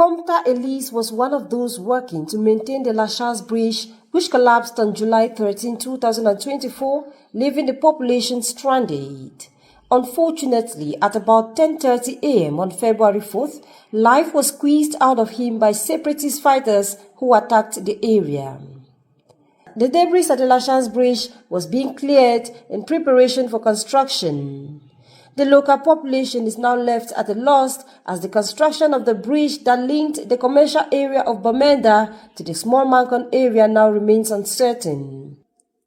Komta Elise was one of those working to maintain the Lachance Bridge, which collapsed on July 13, 2024, leaving the population stranded. Unfortunately, at about 10:30 a.m. on February 4th, life was squeezed out of him by separatist fighters who attacked the area. The debris at the Lachance Bridge was being cleared in preparation for construction. The local population is now left at a loss as the construction of the bridge that linked the commercial area of Bamenda to the Small Mankon area now remains uncertain.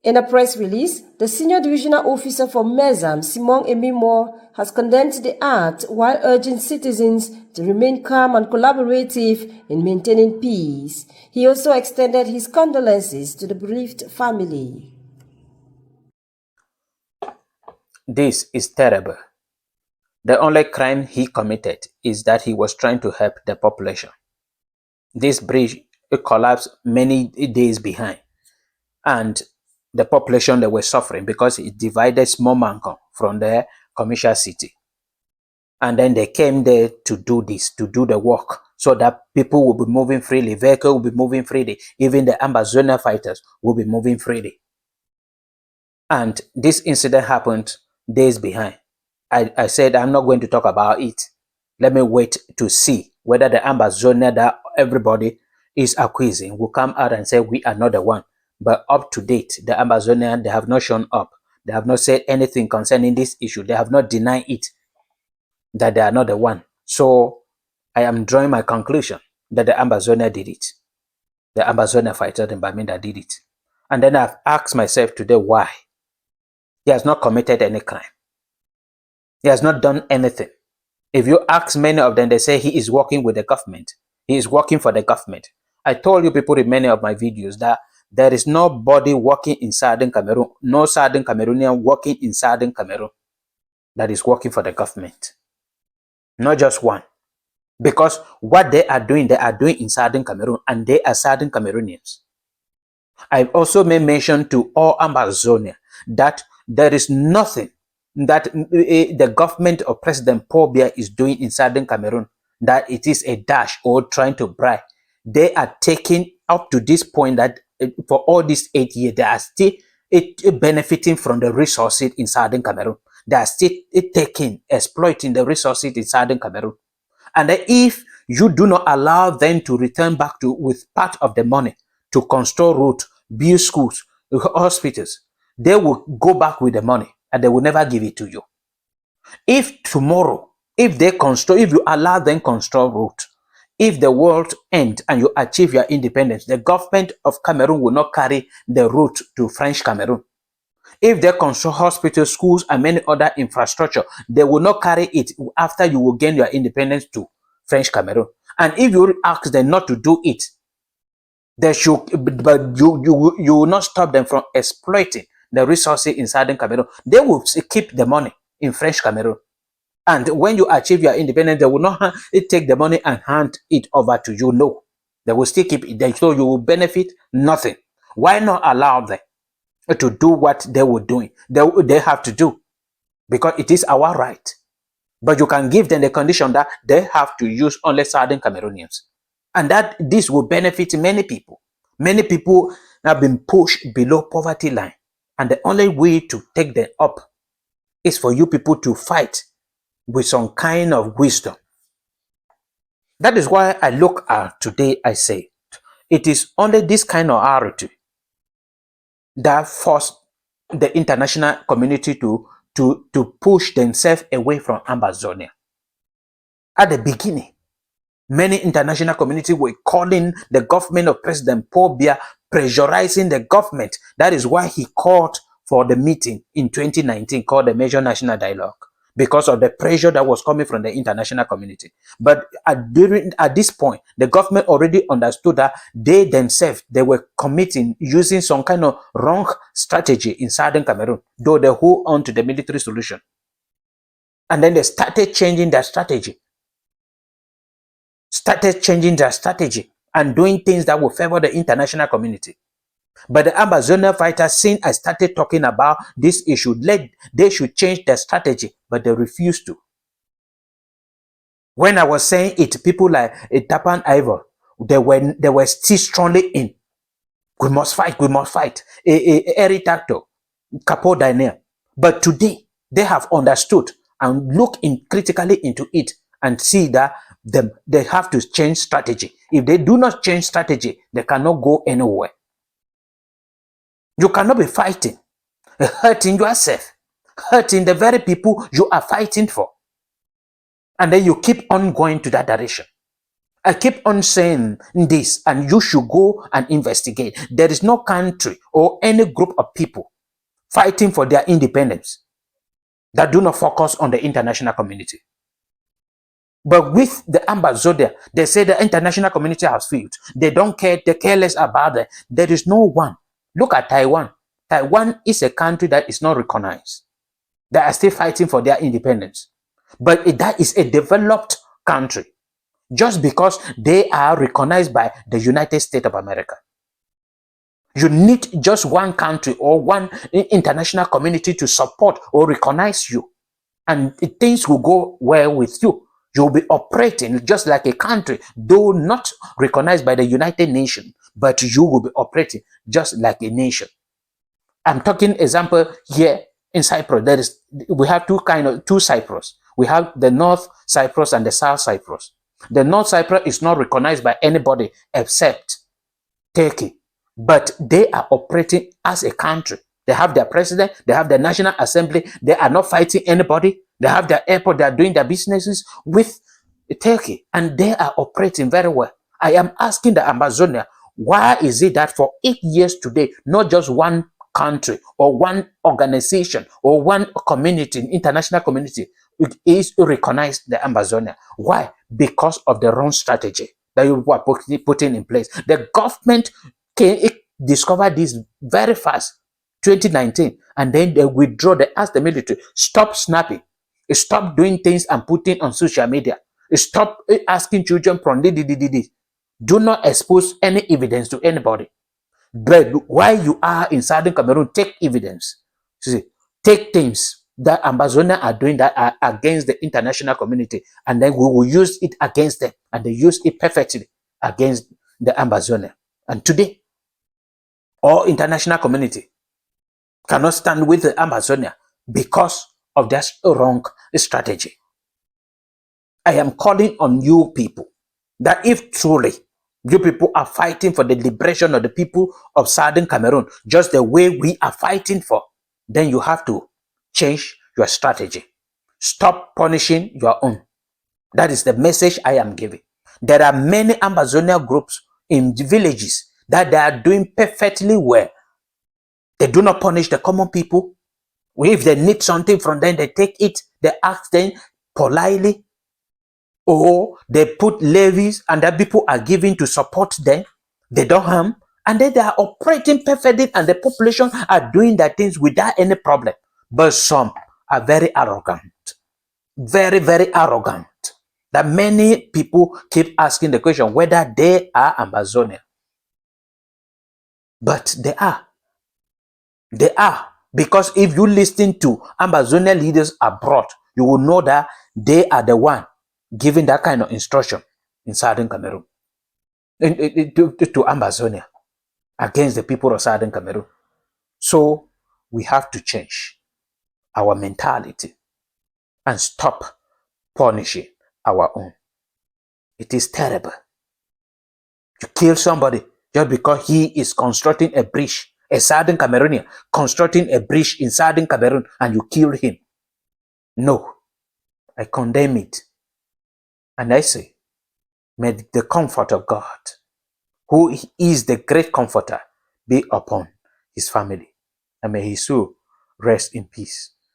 In a press release, the senior divisional officer for MESAM, Simon Emimo, has condemned the act while urging citizens to remain calm and collaborative in maintaining peace. He also extended his condolences to the bereaved family. This is terrible. The only crime he committed is that he was trying to help the population. This bridge collapsed many days behind, and the population, they were suffering because it divided Small Mankon from the commercial city. And then they came there to do this, to do the work, so that people will be moving freely, vehicles will be moving freely, even the Ambaboys fighters will be moving freely. And this incident happened days behind. I said I'm not going to talk about it. Let me wait to see whether the Ambaboys that everybody is accusing will come out and say we are not the one. But up to date, the Ambaboys, they have not shown up. They have not said anything concerning this issue. They have not denied it, that they are not the one. So I am drawing my conclusion that the Ambaboys did it. The Ambaboys fighter in Bamenda did it. And then I've asked myself today why. He has not committed any crime. He has not done anything. If you ask many of them, they say he is working with the government. He is working for the government. I told you people in many of my videos that there is nobody working in Southern Cameroon, no Southern Cameroonian working in Southern Cameroon that is working for the government. Not just one. Because what they are doing in Southern Cameroon, and they are Southern Cameroonians. I've also made mention to all Ambazonia that there is nothing that the government of President Paul Biya is doing in Southern Cameroon that it is a dash or trying to bribe. They are taking up to this point that for all these 8 years, they are still benefiting from the resources in Southern Cameroon. They are still exploiting the resources in Southern Cameroon. And if you do not allow them to return back with part of the money to construct roads, build schools, hospitals, they will go back with the money and they will never give it to you. If tomorrow, if you allow them construct roads, if the world ends and you achieve your independence, the government of Cameroon will not carry the road to French Cameroon. If they construct hospitals, schools, and many other infrastructure, they will not carry it after you will gain your independence to French Cameroon. And if you ask them not to do it, they should, but you will not stop them from exploiting the resources in Southern Cameroon. They will keep the money in French Cameroon. And when you achieve your independence, they will not take the money and hand it over to you. No, they will still keep it. So you will benefit nothing. Why not allow them to do what they were doing? They have to do, because it is our right. But you can give them the condition that they have to use only Southern Cameroonians. And that this will benefit many people. Many people have been pushed below poverty line. And the only way to take them up is for you people to fight with some kind of wisdom. That is why I look at today, I say, it is only this kind of attitude that forced the international community to push themselves away from Ambazonia. At the beginning, many international community were calling the government of President Paul Biya, pressurizing the government. That is why he called for the meeting in 2019 called the Major National Dialogue, because of the pressure that was coming from the international community. But at this point, the government already understood that they themselves, they were committing using some kind of wrong strategy in Southern Cameroon, though they hold on to the military solution. And then they started changing their strategy. And doing things that will favor the international community. But the Ambazonia fighters, since I started talking about this issue, they should change their strategy, but they refuse to. When I was saying it, people like Tapan Ivor, they were still strongly in. We must fight, we must fight. Eric Tacto, Capo Daniel. But today, they have understood and look critically into it and see that they have to change strategy. If they do not change strategy, they cannot go anywhere. You cannot be fighting, hurting yourself, hurting the very people you are fighting for. And then you keep on going to that direction. I keep on saying this, and you should go and investigate. There is no country or any group of people fighting for their independence that do not focus on the international community. But with the Ambazonia, they say the international community has failed. They don't care, they care less about it. There is no one. Look at Taiwan. Taiwan is a country that is not recognized. They are still fighting for their independence. But that is a developed country, just because they are recognized by the United States of America. You need just one country or one international community to support or recognize you, and things will go well with you. You'll be operating just like a country, though not recognized by the United Nations, but you will be operating just like a nation. I'm talking example here in Cyprus. We have two Cyprus. We have the North Cyprus and the South Cyprus. The North Cyprus is not recognized by anybody except Turkey, but they are operating as a country. They have their president, they have their National Assembly, they are not fighting anybody. They have their airport, they are doing their businesses with Turkey, and they are operating very well. I am asking the Amazonia, why is it that for 8 years today, not just one country or one organization or one community, international community, is recognized the Amazonia? Why? Because of the wrong strategy that you are putting in place. The government can discover this very fast, 2019, and then they withdraw. They ask the military, stop snapping, stop doing things and putting on social media, stop asking children from do not expose any evidence to anybody. But while you are in Southern Cameroon, take evidence. See, take things that Ambazonia are doing that are against the international community, and then we will use it against them, and they use it perfectly against the Ambazonia. And today, all international community cannot stand with the Amazonia because of that wrong strategy. I am calling on you people that if truly you people are fighting for the liberation of the people of Southern Cameroon, just the way we are fighting for, then you have to change your strategy. Stop punishing your own. That is the message I am giving. There are many Amazonia groups in the villages that they are doing perfectly well. They do not punish the common people. If they need something from them, they take it, they ask them politely, or they put levies and that people are giving to support them. They don't harm, and then they are operating perfectly, and the population are doing their things without any problem. But some are very arrogant, very, very arrogant, that many people keep asking the question whether they are Amazonian. But they are. They are. Because if you listen to Amazonian leaders abroad, you will know that they are the one giving that kind of instruction in Southern Cameroon, to Amazonia, against the people of Southern Cameroon. So we have to change our mentality and stop punishing our own. It is terrible. You kill somebody just because he is constructing a bridge, a Southern Cameroonian constructing a bridge in Southern Cameroon, and you kill him. No, I condemn it. And I say, may the comfort of God, who is the great comforter, be upon his family, and may his soul rest in peace.